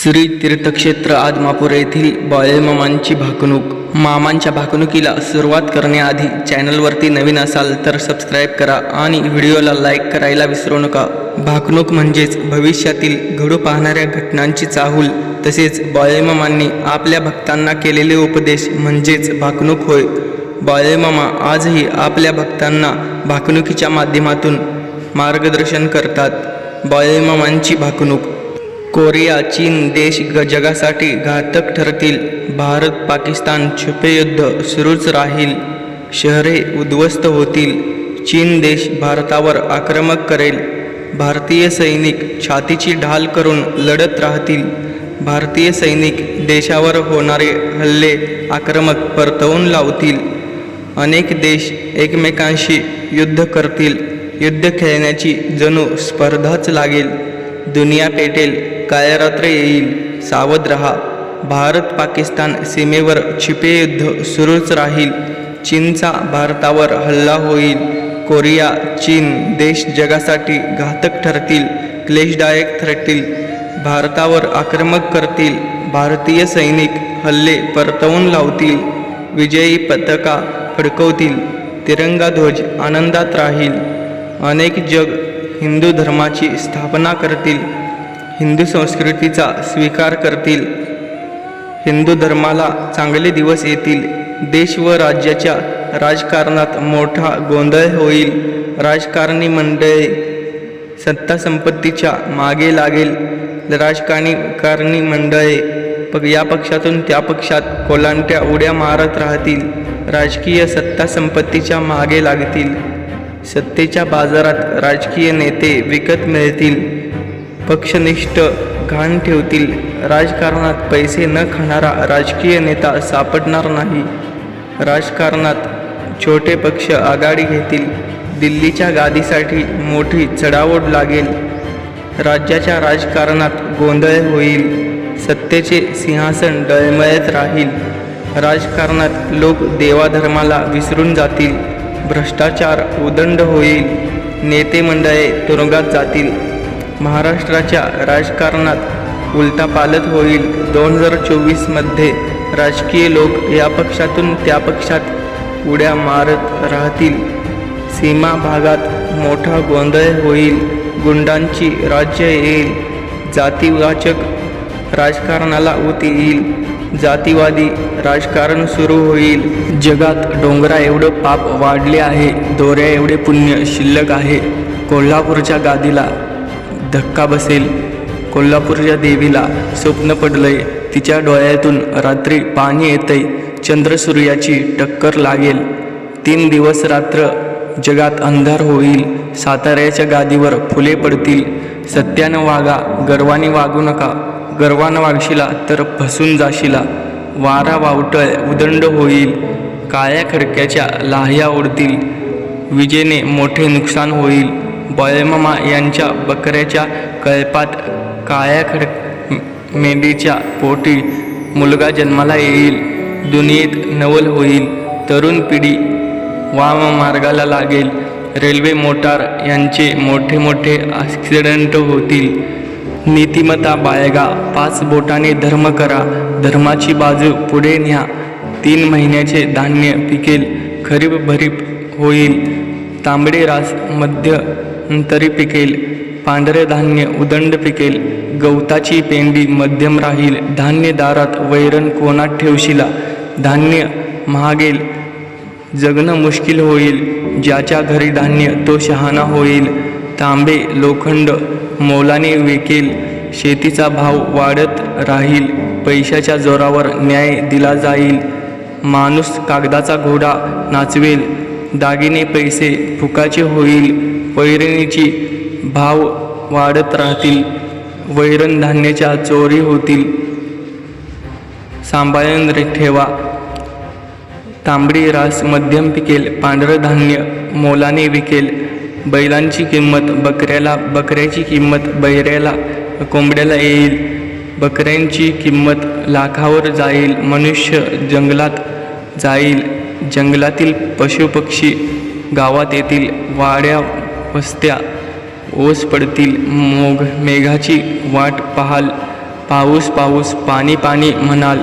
श्री तीर्थक्षेत्र आदमापूर येथील बाळूमामांची भाकणूक. मामांच्या भाकणुकीला सुरुवात करण्याआधी चॅनलवरती नवीन असाल तर सबस्क्राईब करा आणि व्हिडिओला लाईक करायला विसरू नका. भाकणूक म्हणजेच भविष्यातील घडू पाहणाऱ्या घटनांची चाहूल. तसेच बाळूमामांनी आपल्या भक्तांना केलेले उपदेश म्हणजेच भाकणूक होय. बाळूमामा आजही आपल्या भक्तांना भाकणुकीच्या माध्यमातून मार्गदर्शन करतात. बाळूमामांची भाकणूक. कोरिया चीन देश जगासाठी घातक ठरतील. भारत पाकिस्तान छुपे युद्ध सुरूच राहील. शहरे उद्ध्वस्त होतील. चीन देश भारतावर आक्रमक करेल. भारतीय सैनिक छातीची ढाल करून लढत राहतील. भारतीय सैनिक देशावर होणारे हल्ले आक्रमक परतवून लावतील. अनेक देश एकमेकांशी युद्ध करतील. युद्ध खेळण्याची जणू स्पर्धाच लागेल. दुनिया पेटेल. काय रात्र येईल. सावध रहा. भारत पाकिस्तान सीमेवर छिपे युद्ध सुरूच राहील. चीनचा भारतावर हल्ला होईल. कोरिया चीन देश जगासाठी घातक ठरतील. क्लेशदायक ठरतील. भारतावर आक्रमक करतील. भारतीय सैनिक हल्ले परतवून लावतील. विजयी पताका फडकवतील. तिरंगा ध्वज आनंदात राहील. अनेक जग हिंदू धर्माची स्थापना करतील. हिंदू संस्कृतीचा स्वीकार करतील. हिंदू धर्माला चांगले दिवस येतील. देश व राज्याच्या राजकारणात मोठा गोंधळ होईल. राजकारणी मंडळी सत्ता संपत्तीच्या मागे लागेल. राजकारणी मंडळे या पक्षातून त्या पक्षात कोलांट्या उड्या मारत राहतील. राजकीय सत्ता संपत्तीच्या मागे लागतील. सत्तेच्या बाजारात राजकीय नेते विकत मिळतील. पक्षनिष्ठ घाण ठेवतील. राजकारणात पैसे न खाणारा राजकीय नेता सापडणार नाही. राजकारणात छोटे पक्ष आघाडी घेतील. दिल्लीच्या गादीसाठी मोठी चढाओढ लागेल. राज्याच्या राजकारणात गोंधळ होईल. सत्तेचे सिंहासन डळमळत राहील. राजकारणात लोक देवाधर्माला विसरून जातील. भ्रष्टाचार उदंड होईल. नेते मंडळे तुरुंगात जातील. महाराष्ट्राच्या राजकारणात उलटापालट होईल. 2024 मध्ये राजकीय लोक या पक्षातून त्या पक्षात उड्या मारत राहतील. सीमा भागात मोठा गोंधळ होईल. गुंडांची राज्य येईल. जातीवाचक राजकारणाला ऊत येईल. जातीवादी राजकारण सुरू होईल. जगात डोंगरा एवढं पाप वाढले आहे. दोऱ्या एवढे पुण्य शिल्लक आहे. कोल्हापूरच्या गादीला धक्का बसेल. कोल्हापूरच्या देवीला स्वप्न पडलंय. तिच्या डोळ्यातून रात्री पाणी येतंय. चंद्र सूर्याची टक्कर लागेल. 3 दिवस रात्र जगात अंधार होईल. साताऱ्याच्या गादीवर फुले पडतील. सत्यानं वागा. गर्वाने वागू नका. गर्वानं वागशिला तर फसून जाशिला. वारा वावटळ उदंड होईल. काळ्या खडक्याच्या लाह्या उडतील. विजेने मोठे नुकसान होईल. बाळूमामा यांच्या बकऱ्याच्या कळपात काळ्या मेंढीच्या पोटी मुलगा जन्माला येईल. दुनियेत नवल होईल. तरुण पिढी वाममार्गाला लागेल. रेल्वे मोटार यांचे मोठे मोठे ॲक्सिडेंट होतील. नीतिमत्ता बाळगा. 5 बोटाने धर्म करा. धर्माची बाजू पुढे न्या. 3 महिन्याचे धान्य पिकेल. खरीप भरीप होईल. तांबडे रास मध्यंतरी पिकेल. पांढरे धान्य उदंड पिकेल. गवताची पेंडी मध्यम राहील. धान्य दारात वैरण कोणात ठेवशिला. धान्य महागेल. जगणं मुश्किल होईल. ज्याच्या घरी धान्य तो शहाणा होईल. तांबे लोखंड मोलाने विकेल. शेतीचा भाव वाढत राहील. पैशाच्या जोरावर न्याय दिला जाईल. माणूस कागदाचा घोडा नाचवेल. दागिने पैसे फुकाचे होईल. वैरणीची भाव वाढत राहतील. वैरण धान्याच्या चोरी होतील. सांभाळून ठेवा. तांबडी रास मध्यम पिकेल. पांढरं धान्य मोलाने विकेल. बैलांची किंमत बकऱ्याला. बकऱ्याची किंमत बैऱ्याला. कोंबड्याला येईल. बकऱ्यांची किंमत लाखावर जाईल. मनुष्य जंगलात जाईल. जंगलातील पशुपक्षी गावात येतील. वाड्या वस्त्या ओस पडतील. मेघाची वाट पाहाल. पाऊस पाऊस पाणी पाणी म्हणाल,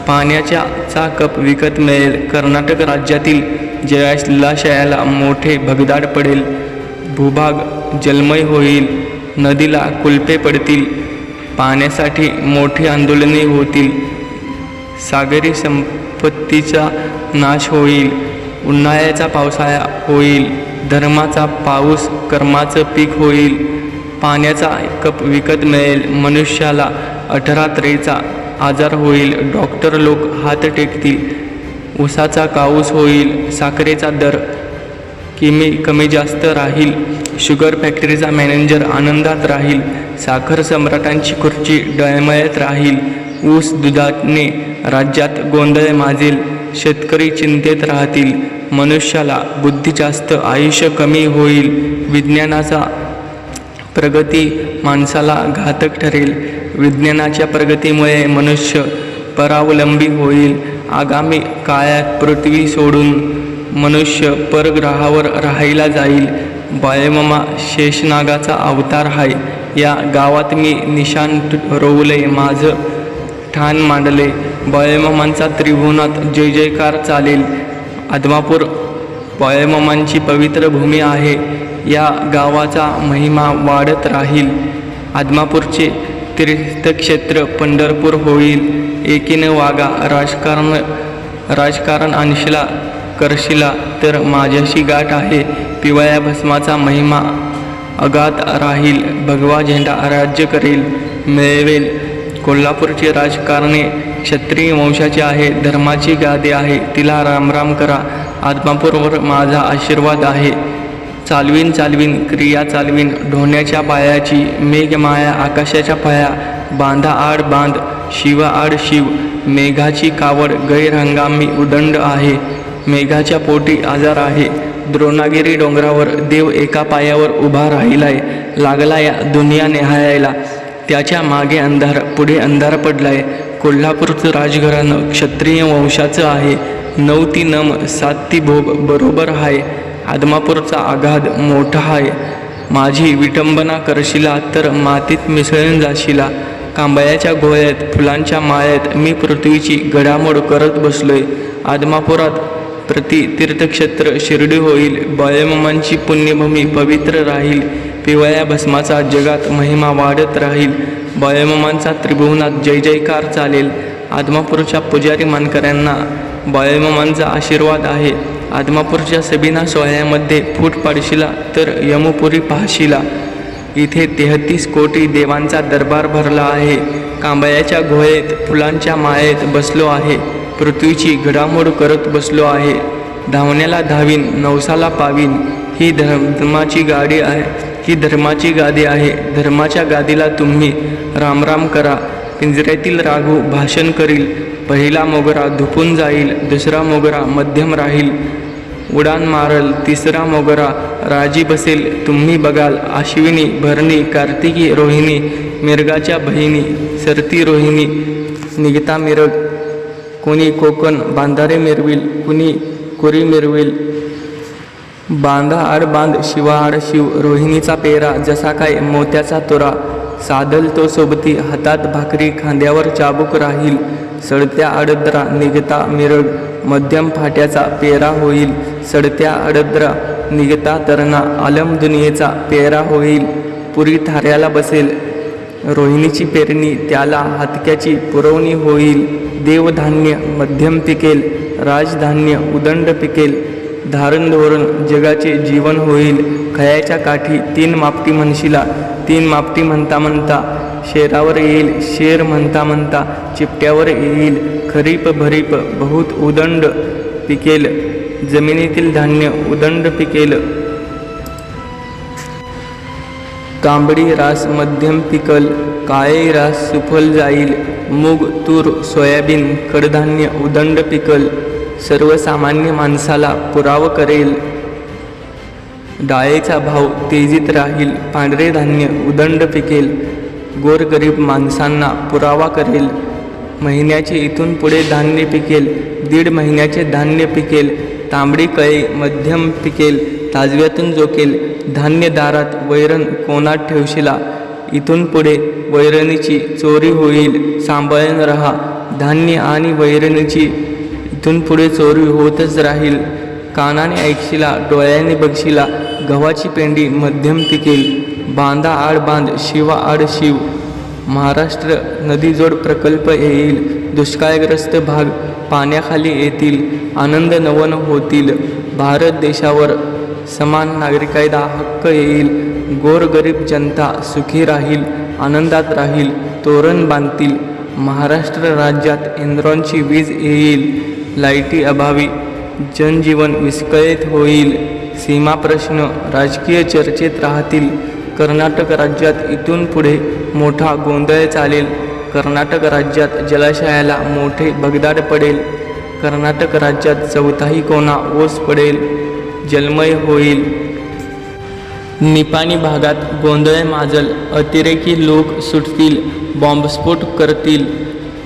पाण्याचा चा कप विकत मिळेल. कर्नाटक राज्यातील जलाशयाला मोठे भगदाड पडेल. भूभाग जलमय होईल. नदीला कुलपे पडतील. पाण्यासाठी मोठी आंदोलने होतील. सागरी संपत्तीचा नाश होईल. उन्हाळ्याचा पावसाळा होईल. धर्माचा पाऊस कर्माचं पीक होईल. पाण्याचा कप विकत मिळेल. मनुष्याला 18 तऱ्हेचा आजार होईल. डॉक्टर लोक हात टेकतील. ऊसाचा काऊस होईल. साखरेचा दर कमी जास्त राहील. शुगर फॅक्टरीचा मॅनेजर आनंदात राहील. साखर सम्राटांची खुर्ची डळमळत राहील. ऊस दुधाने राज्यात गोंधळ माजेल. शेतकरी चिंतेत राहतील. मनुष्याला बुद्धी जास्त, आयुष्य कमी होईल. विज्ञानाचा प्रगती माणसाला घातक ठरेल. विज्ञानाच्या प्रगतीमुळे मनुष्य परावलंबी होईल. आगामी काळात पृथ्वी सोडून मनुष्य परग्रहावर राहायला जाईल. बाळमामा शेषनागाचा अवतार आहे. या गावात मी निशाण रोवले, माझं ठाण मांडले. बाळमामांचा त्रिभुवनात जय जयकार चालेल. आदमापूर बाळमामांची पवित्र भूमी आहे. या गावाचा महिमा वाढत राहील. आदमापूरचे तीर्थक्षेत्र पंढरपूर होईल. एकीनं वागा. राजकारण आणशिला करशिला तर माझ्याशी गाठ आहे. पिवळ्या भस्माचा महिमा अगाध राहील. भगवा झेंडा राज्य करेल, मिळवेल. कोल्हापूरचे राजकारणे क्षत्रिय वंशाचे आहे. धर्माची गादी आहे, तिला रामराम करा. आदमापूरवर माझा आशीर्वाद आहे. चालवीन चालवीन क्रिया चालवीन ढोण्याच्या पायाची. मेघमाया आकाशाच्या पाया. बांधा आड बांध, शिव आड शिव. मेघाची कावड गैरहंगामी उदंड आहे. मेघाच्या पोटी आजार आहे. द्रोणागिरी डोंगरावर देव एका पायावर उभा राहिलाय. लागला या दुनिया निहाळायला. त्याच्या मागे अंधार, पुढे अंधार पडलाय. कोल्हापूरचं राजघराणं क्षत्रिय वंशाचं आहे. 9 ती नम 7 ती भोग बरोबर आहे. आदमापूरचा आघात मोठा आहे. माझी विटंबना करशिला तर मातीत मिसळून जाशिला. कांबळ्याच्या गोळ्यात फुलांच्या माळ्यात मी पृथ्वीची घडामोड करत बसलोय. आदमापुरात तीर्थक्षेत्र शिर्डी होईल. बाळमामांची पुण्यभूमी पवित्र राहील. पिवळ्या भस्माचा जगात महिमा वाढत राहील. बाळमामांचा त्रिभुवनात जय जयकार चालेल. आदमापूरच्या पुजारी मानकऱ्यांना बाळमामांचा आशीर्वाद आहे. आदमापूरच्या सबिना सोहळ्यामध्ये फूट पाडशिला तर यमुपुरी पाहशिला. इथे 33 कोटी देवांचा दरबार भरला आहे. कांबळ्याच्या घोळेत फुलांच्या माळेत बसलो आहे. पृथ्वीची घडामोड करत बसलो आहे. धावण्याला धावीन, नवसाला पावीन. ही धर्माची गाडी आहे, ही धर्माची गादी आहे. धर्माच्या गादीला तुम्ही रामराम करा. पिंजऱ्यातील राघू भाषण करील. पहिला मोगरा धुपून जाईल. दुसरा मोगरा मध्यम राहील, उडान मारल. तिसरा मोगरा राजी बसेल. तुम्ही बघाल आश्विनी, भरणी, कार्तिकी, रोहिणी. मिरगाच्या बहिणी सरती रोहिणी. निघता मिरग. कोणी कोकण बांधारे मिरविल, कुणी कुरी मिरविल. बांधा आड बांध, शिवा आड शिव. रोहिणीचा पेरा जसा काय मोत्याचा तोरा. साधल तो सोबती, हातात भाकरी, खांद्यावर चाबूक राहील. सडत्या आडद्रा निघता मिरग. मध्यम फाट्याचा पेरा होईल. सडत्या आडद्रा निघता तरणा. आलम दुनियेचा पेरा होईल. पुरी थाऱ्याला बसेल. रोहिणीची पेरणी, त्याला हातक्याची पुरवणी होईल. देवधान्य मध्यम पिकेल. राजधान्य उदंड पिकेल. धारण धोरण जगाचे जीवन होईल. खयाच्या काठी 3 मापटी म्हणशिला. 3 मापटी म्हणता म्हणता शेरावर येईल. शेर म्हणता म्हणता चिपट्यावर येईल. खरीप भरीप बहुत उदंड पिकेल. जमिनीतील धान्य उदंड पिकेल. तांबडी रास मध्यम पिकल. काळे रास सुफल जाईल. मूग तूर सोयाबीन कडधान्य उदंड पिकल. सर्वसामान्य माणसाला पुराव करेल. डाळीचा भाव तेजीत राहील. पांढरे धान्य उदंड पिकेल. गोरगरीब माणसांना पुरावा करेल. महिन्याचे इथून पुढे धान्य पिकेल. 1.5 महिन्याचे धान्य पिकेल. तांबडी कळे मध्यम पिकेल. ताजव्यातून जोकेल. धान्य दारात वैरण कोणात ठेवशिला. इथून पुढे वैरणीची चोरी होईल, सांभाळून रहा. धान्य आणि वैरणीची इथून पुढे चोरी होतच राहील. कानाने ऐकशिला, डोळ्याने बघशिला, गव्हाची पेंडी मध्यम पिकेल. बांधा आड बांध, शिवा आड शिव. महाराष्ट्र नदीजोड प्रकल्प येईल. दुष्काळग्रस्त भाग पाण्याखाली येतील. आनंद नवन होतील. भारत देशावर समान नागरी कायदा हक्क येईल. गोरगरीब जनता सुखी राहील, आनंदात राहील. तोरण बांधतील. महाराष्ट्र राज्यात इंद्रांची वीज येईल. लाईटी अभावी जनजीवन विस्कळीत होईल. सीमा प्रश्न राजकीय चर्चेत राहतील. कर्नाटक राज्यात इथून पुढे मोठा गोंधळ चालेल. कर्नाटक राज्यात जलाशयाला मोठे भगदाड पडेल. कर्नाटक राज्यात चौथाही कोना ओस पडेल, जलमय होईल. निपाणी भागात गोंधळ माजल. अतिरेकी लोक सुटतील, बॉम्बस्फोट करतील.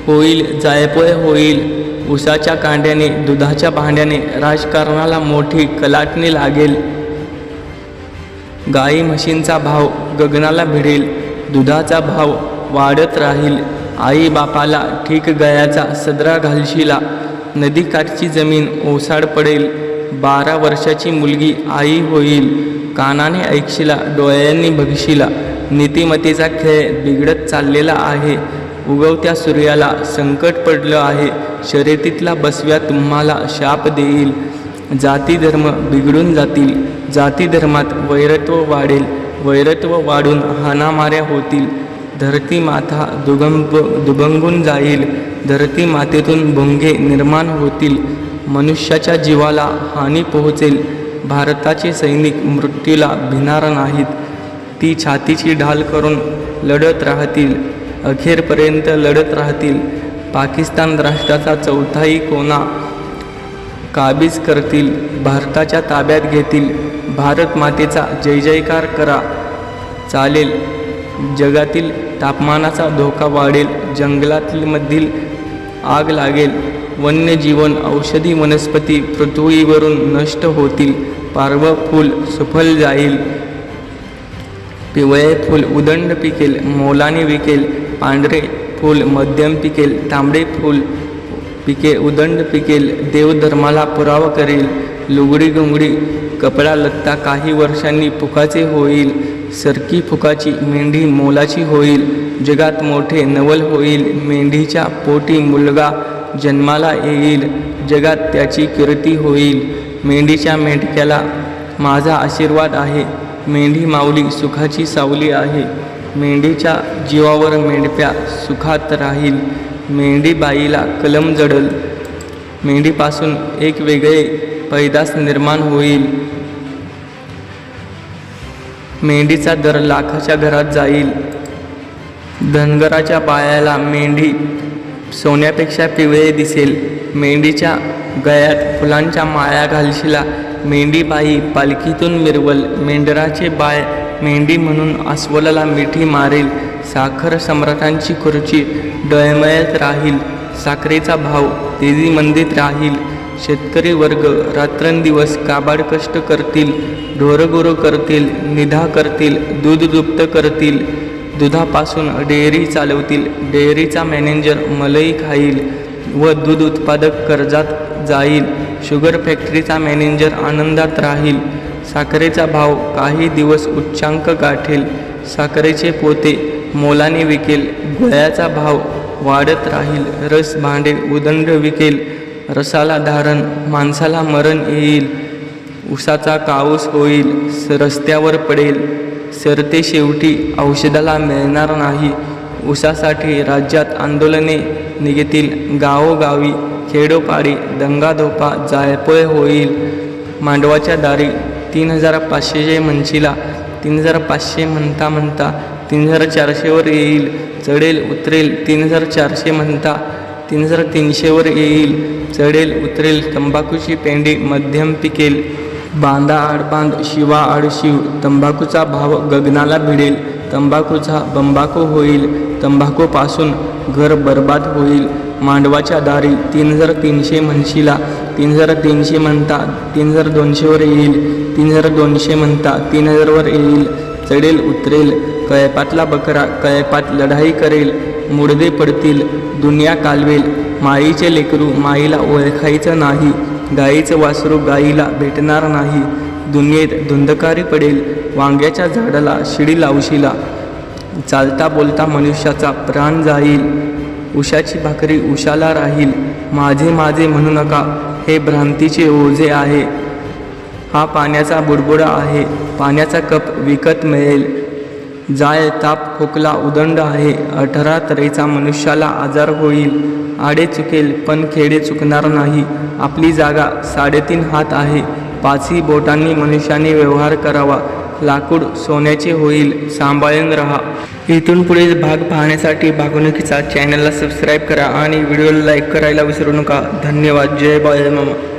होईल जायपोय होईल. उसाच्या कांड्याने, दुधाच्या भांड्याने राजकारणाला मोठी कलाटणी लागेल. गाई म्हशींचा भाव गगनाला भिडेल. दुधाचा भाव वाढत राहील. आई बापाला ठीक गयाचा सदरा घालशिला. नदीकाठची जमीन ओसाड पडेल. 12 वर्षाची मुलगी आई होईल. कानाने ऐकशिला, डोळ्यांनी बघशिला. नीतिमत्तेचा खेळ बिघडत चाललेला आहे. उगवत्या सूर्याला संकट पडलं आहे. शर्यतीतला बसव्या तुम्हाला शाप देईल. जाती धर्म बिघडून जातील. जाती धर्मात वैरत्व वाढेल. वैरत्व वाढून हाणामाऱ्या होतील. धरती माथा दुभंगून जाईल. धरती मातेतून भोंगे निर्माण होतील. मनुष्याच्या जीवाला हानी पोहोचेल. भारताचे सैनिक मृत्यूला भिणार नाहीत. ती छातीची ढाल करून लढत राहतील. अखेरपर्यंत लढत राहतील. पाकिस्तान राष्ट्राचा चौथाही कोना काबीज करतील. भारताच्या ताब्यात घेतील. भारत मातेचा जय जयकार करा. चालेल. जगातील तापमानाचा धोका वाढेल. जंगलातील आग लागेल. वन्यजीवन, औषधी वनस्पती पृथ्वीवरून नष्ट होतील. पारवं फूल सुफल जाईल. पिवळे फूल उदंड पिकेल, मोलाने विकेल. पांढरे फूल मध्यम पिकेल. तांबडे फूल पिके उदंड पिकेल. देवधर्माला पुरावा करेल. लुगडी गुंगडी कपडा लत्ता काही वर्षांनी फुकाचे होईल. सरकी फुकाची मेंढी मोलाची होईल. जगात मोठे नवल होईल. मेंढीच्या पोटी मुलगा जन्माला येईल. जगात त्याची कीर्ती होईल. मेंढीच्या मेंढक्याला माझा आशीर्वाद आहे. मेंढी माऊली सुखाची सावली आहे. मेंढीच्या जीवावर मेंढप्या सुखात राहील. मेंढी बाईला कलम जडल. मेंढीपासून एक वेगळे पैदास निर्माण होईल. मेंढीचा दर लाखाच्या घरात जाईल. धनगराच्या पायाला मेंढी सोन्यापेक्षा पिवळे दिसेल. मेंढीच्या गळ्यात फुलांच्या माळा घालशिला. मेंढी बाई पालखीतून मिरवल. मेंढराचे बाळ मेंढी म्हणून अस्वलाला मिठी मारेल. साखर सम्राटांची खुर्ची डळमळत राहील. साखरेचा भाव तेजीमंदीत राहील. शेतकरी वर्ग रात्रंदिवस काबाड कष्ट करतील. ढोरगुरु करतील. निधा करतील. दूध दुभत करतील. दुधापासून डेअरी चालवतील. डेअरीचा मॅनेजर मलई खाईल व दूध उत्पादक कर्जात जाईल. शुगर फॅक्टरीचा मॅनेजर आनंदात राहील. साखरेचा भाव काही दिवस उच्चांक गाठेल. साखरेचे पोते मोलाने विकेल. गुळाचा भाव वाढत राहील. रस भांडे उदंड विकेल. रसाला धारण, माणसाला मरण येईल. उसाचा काऊस होईल. रस्त्यावर पडेल. सरते शेवटी औषधाला मिळणार नाही. उसासाठी राज्यात आंदोलने निघतील. गावोगावी खेडोपाडी दंगाधोपा जायपोय होईल. मांडवाच्या दारी 3500 म्हणशीला. 3500 म्हणता म्हणता 3400 येईल. चढेल उतरेल 3400 म्हणता 3300 येईल. चढेल उतरेल. तंबाखूची पेंडी मध्यम पिकेल. बांधा आडबांध, शिवा आडशिव. तंबाखूचा भाव गगनाला भिडेल. तंबाखूचा बंबाखू होईल. तंबाखूपासून घर बर्बाद होईल. मांडवाच्या दारी 3300 म्हणशीला. 3300 म्हणता 3200 येईल. 3200 म्हणता 3000 येईल. चढेल उतरेल. कळपातला बकरा कळपात लढाई करेल, मुडदे पडतील, दुनिया कालवेल. माईचे लेकरू माईला ओळखायचं नाही, गाईचं वासरू गाईला भेटणार नाही. दुनियेत धुंदकारी पडेल, वांग्याच्या झाडाला शिडी लावशीला. चालता बोलता मनुष्याचा प्राण जाईल, उशाची भाकरी उशाला राहील. माझे माझे म्हणू नका, हे भ्रांतीचे ओझे आहे. हा पाण्याचा बुडबुडा आहे, पाण्याचा कप विकत मिळेल. जाळ ताप खोकला उदंड आहे, 18 तऱ्हेचा मनुष्याला आजार होईल. आडे चुकेल पण खेडे चुकणार नाही. आपली जागा 3.5 हात आहे, 5ही बोटांनी मनुष्याने व्यवहार करावा. लाकूड सोन्याचे होईल, सांभाळून राहा. इथून पुढील भाग पाहण्यासाठी भागवणुकीचा चॅनलला सबस्क्राईब करा आणि व्हिडिओला लाईक करायला विसरू नका. धन्यवाद. जय बाळमामा.